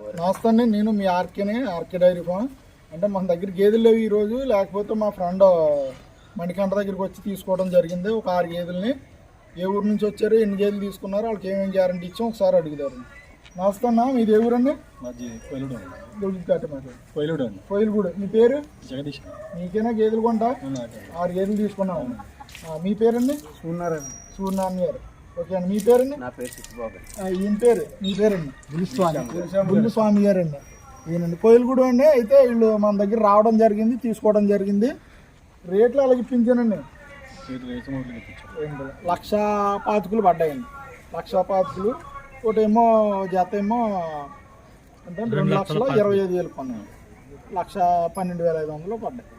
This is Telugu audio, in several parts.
నమస్తే అండి, నేను మీ ఆర్కే డైరీ ఫామ్. అంటే మన దగ్గర గేదెలు లేవు ఈరోజు, లేకపోతే మా ఫ్రెండ్ మణికంఠ దగ్గరికి వచ్చి తీసుకోవడం జరిగింది. ఒక 6 గేదెలని. ఏ ఊరు నుంచి వచ్చారు, ఎన్ని గేదెలు తీసుకున్నారు, వాళ్ళకి ఏమేమి గ్యారంటీ ఇచ్చాం ఒకసారి అడుగుతారు. నమస్తే అన్న, మీది ఏ ఊరండి? కోయిలగూడ. మీ పేరు? జగదీష్. మీకేనా గేదెలు కొంటా? 6 గేదెలు తీసుకున్నాము. మీ పేరండి? సూర్యనారాయణ గారు. ఓకే అండి. మీ పేరండి? నా పేరు చిట్టుబాబు. ఈయన పేరు? మీ పేరండి? బుల్లిస్వామి గారు అండి. ఈయనండి కోయిలగూడ అండి. అయితే వీళ్ళు మన దగ్గర రావడం జరిగింది, తీసుకోవడం జరిగింది. రేట్లు అలాగే ఇప్పించానండి. 1,25,000 పడ్డాయండి. 1,25,000. ఒకటేమో జత ఏమో అంటే 2,25,000 కొన్నాను. 1,12,500 పడ్డాయి.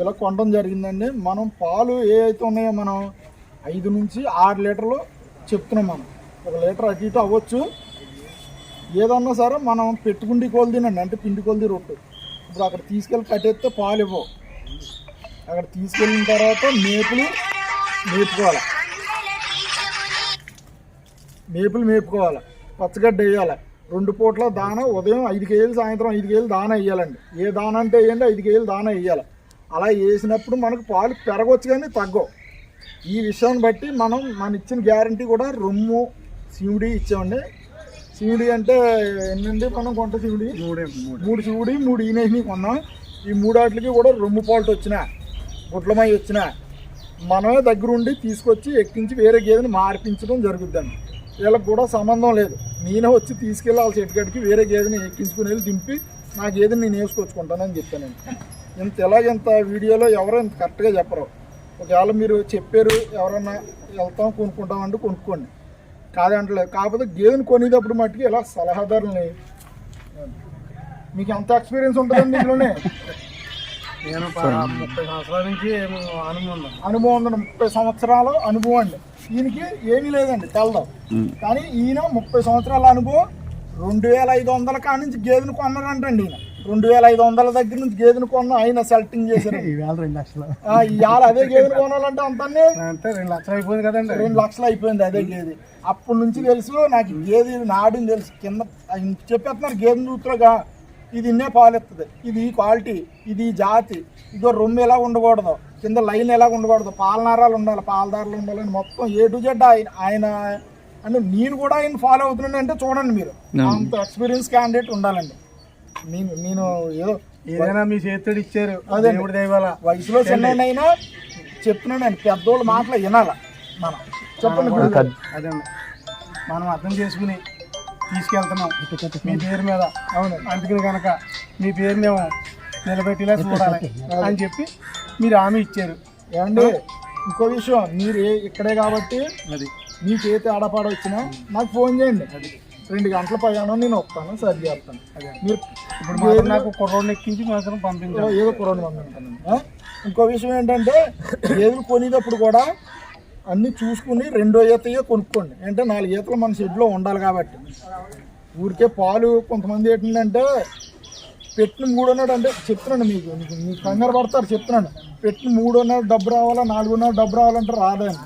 ఇలా కొనడం జరిగిందండి. మనం పాలు ఏ అయితే ఉన్నాయో మనం 5 నుంచి 6 లీటర్లు చెప్తున్నాం. మనం 1 లీటర్ అటు ఇటు అవ్వచ్చు. ఏదన్నా సరే మనం పెట్టుకుండి కొలిదినండి, అంటే పిండి కొలిది రొట్టు. ఇప్పుడు అక్కడ తీసుకెళ్ళి కట్టేస్తే పాలు ఇవ్వవు. అక్కడ తీసుకెళ్ళిన తర్వాత మేపుకోవాలి, పచ్చగడ్డ వేయాలి. 2 పూట్ల దాన, ఉదయం 5 కేజీలు, సాయంత్రం 5 కేజీలు దాన వేయాలండి. ఏ దాన అంటే వేయండి, 5 కేజీలు దాన వేయాలి. అలా వేసినప్పుడు మనకు పాలు పెరగవచ్చు కానీ తగ్గవు. ఈ విషయాన్ని బట్టి మనం ఇచ్చిన గ్యారంటీ కూడా రొమ్ము సివిడి ఇచ్చామండి. సివిడి అంటే ఎన్నండి మనం కొంట సివిడి? 3 సివిడి, 3 ఈనేసి కొన్నాం. ఈ 3 వాటికి కూడా రొమ్ము పాల్ట్ వచ్చినా, గుడ్లమై వచ్చినా మనమే దగ్గరుండి తీసుకొచ్చి ఎక్కించి వేరే గేదెని మార్పించడం జరుగుద్దండి. వీళ్ళకి కూడా సంబంధం లేదు. నేనే వచ్చి తీసుకెళ్ళి వాళ్ళ చెట్టుగడికి వేరే గేదెని ఎక్కించుకుని వెళ్ళి దింపి నా గేదెని నేను వేసుకొచ్చుకుంటానని చెప్పానండి. ఇంత వీడియోలో ఎవరో ఇంత కరెక్ట్గా చెప్పరు. ఒకవేళ మీరు చెప్పారు ఎవరన్నా వెళ్తాం కొనుక్కుంటామంటే కొనుక్కోండి, కాదంటలేదు. కాకపోతే గేదెని కొనేటప్పుడు మట్టుకు ఇలా సలహాదారులని, మీకు ఎంత ఎక్స్పీరియన్స్ ఉంటుందండి ఇందులోనే? నేను 30 సంవత్సరాల నుంచి అనుభవం ఉందండి. 30 సంవత్సరాల అనుభవం అండి. ఈయనకి ఏమీ లేదండి తెలదాం, కానీ ఈయన 30 సంవత్సరాల అనుభవం. 2,500 కాడి నుంచి గేదెను కొన్నారంటండి. ఈయన 2,500 దగ్గర నుంచి గేదెను కొన్న ఆయన సెలెక్టింగ్ చేశారు. ఇవాళ 2 లక్షలు. ఇవాళ అదే గేదెను కొనాలంటే అంతే 2 లక్షలు అయిపోయింది కదండి. 2 లక్షలు అయిపోయింది అదే గేదె. అప్పటి నుంచి తెలుసు నాకు గేదె నాడిని తెలుసు. కింద చెప్పేస్తున్నారు గేదెను చూస్తుగా, ఇది ఇన్నే పాలు ఇస్తుంది, ఇది క్వాలిటీ, ఇది జాతి, ఇదో రొమ్ము ఎలా ఉండకూడదు, కింద లైన్ ఎలా ఉండకూడదు, పాలనారాలు ఉండాలి, పాలదారులు ఉండాలని మొత్తం A to Z ఆయన అంటే నేను కూడా ఆయన ఫాలో అవుతున్నాను. అంటే చూడండి మీరు, అంత ఎక్స్పీరియన్స్ క్యాండిడేట్ ఉండాలండి. నేను ఏదైనా మీ చేతుడు ఇచ్చారు, అదే దైవాల వయసులో చిన్నైనా చెప్తున్నాను. పెద్దోళ్ళ మాటలు వినాల మనం. చెప్పండి. అదే మనం అర్థం చేసుకుని తీసుకెళ్తున్నాం మీ పేరు మీద. అవును, అందుకని కనుక మీ పేరు మేము నిలబెట్టేలా చూడాలి అని చెప్పి మీరు హామీ ఇచ్చారు. ఏమండి, ఇంకో విషయం, మీరు ఇక్కడే కాబట్టి అది మీ చేతి ఆడపాడ వచ్చినా నాకు ఫోన్ చేయండి. 2 గంటల ప్రయాణం నేను వస్తాను, సరి చేస్తాను. మీరు ఇప్పుడు నాకు కుర్రోడ్ని ఎక్కించి మాత్రం పంపించాలి, ఏదో కుర్రోడ్ని పంపించాను. ఇంకో విషయం ఏంటంటే, గేదెలు కొనేటప్పుడు కూడా అన్నీ చూసుకుని 2వ ఈతయే కొనుక్కోండి. అంటే 4 ఈతలు మన షెడ్లో ఉండాలి కాబట్టి. ఊరికే పాలు కొంతమంది ఏంటంటే పెట్టిన 300 అంటే చెప్తున్నాను మీకు కంగారు పడతారు. చెప్తున్నాను, పెట్టిన 300 డబ్బు రావాలా, 400 డబ్బు రావాలంటే రాదండి.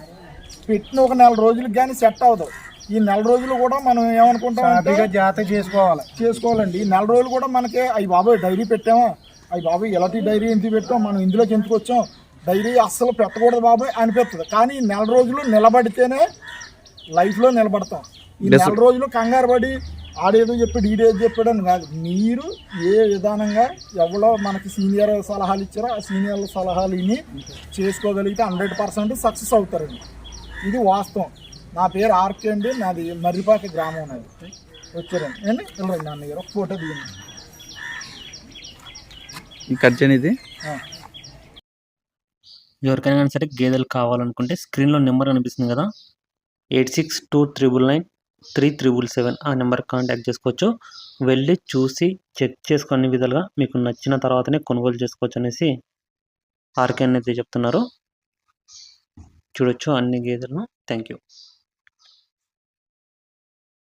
పెట్టిన ఒక 4 రోజులకు కానీ సెట్ అవ్వదు. ఈ 4 రోజులు కూడా మనం ఏమనుకుంటాం, జాగ్రత్త చేసుకోవాలండి. ఈ 4 రోజులు కూడా మనకి అయ్యి బాబాయ్ డైరీ పెట్టామా, అయ్యి బాబాయ్ ఎలాంటి డైరీ ఎందుకు పెట్టాం, మనం ఇందులోకి ఎందుకు వచ్చాం, డైరీ అస్సలు పెట్టకూడదు బాబాయ్ అనిపిస్తుంది. కానీ ఈ 4 రోజులు నిలబడితేనే లైఫ్లో నిలబడతాం. ఈ 4 రోజులు కంగారు పడి ఆడేదో చెప్పాడు ఈడేదో చెప్పాడు అని కాదు. మీరు ఏ విధానంగా ఎవరో మనకి సీనియర్ సలహాలు ఇచ్చారో ఆ సీనియర్ సలహాలు విని చేసుకోగలిగితే 100% సక్సెస్ అవుతారండి. ఇది వాస్తవం. నా పేరు ఆర్కే అండి, నాది మర్రిపాక గ్రామం. నాది వచ్చారండి అండి. వెళ్ళండి నాన్నగారు, ఒక ఫోటో దిగండి. ఇది ఎవరికైనా సరే గేదెలు కావాలనుకుంటే స్క్రీన్లో నెంబర్ కనిపిస్తుంది కదా, 86299377 ఆ నెంబర్కి కాంటాక్ట్ చేసుకోవచ్చు. వెళ్ళి చూసి చెక్ చేసుకునే విధాలుగా మీకు నచ్చిన తర్వాతనే కొనుగోలు చేసుకోవచ్చు అనేసి ఆర్కే అనేది చెప్తున్నారు. చూడొచ్చు అన్ని గేదెలను. Thank you.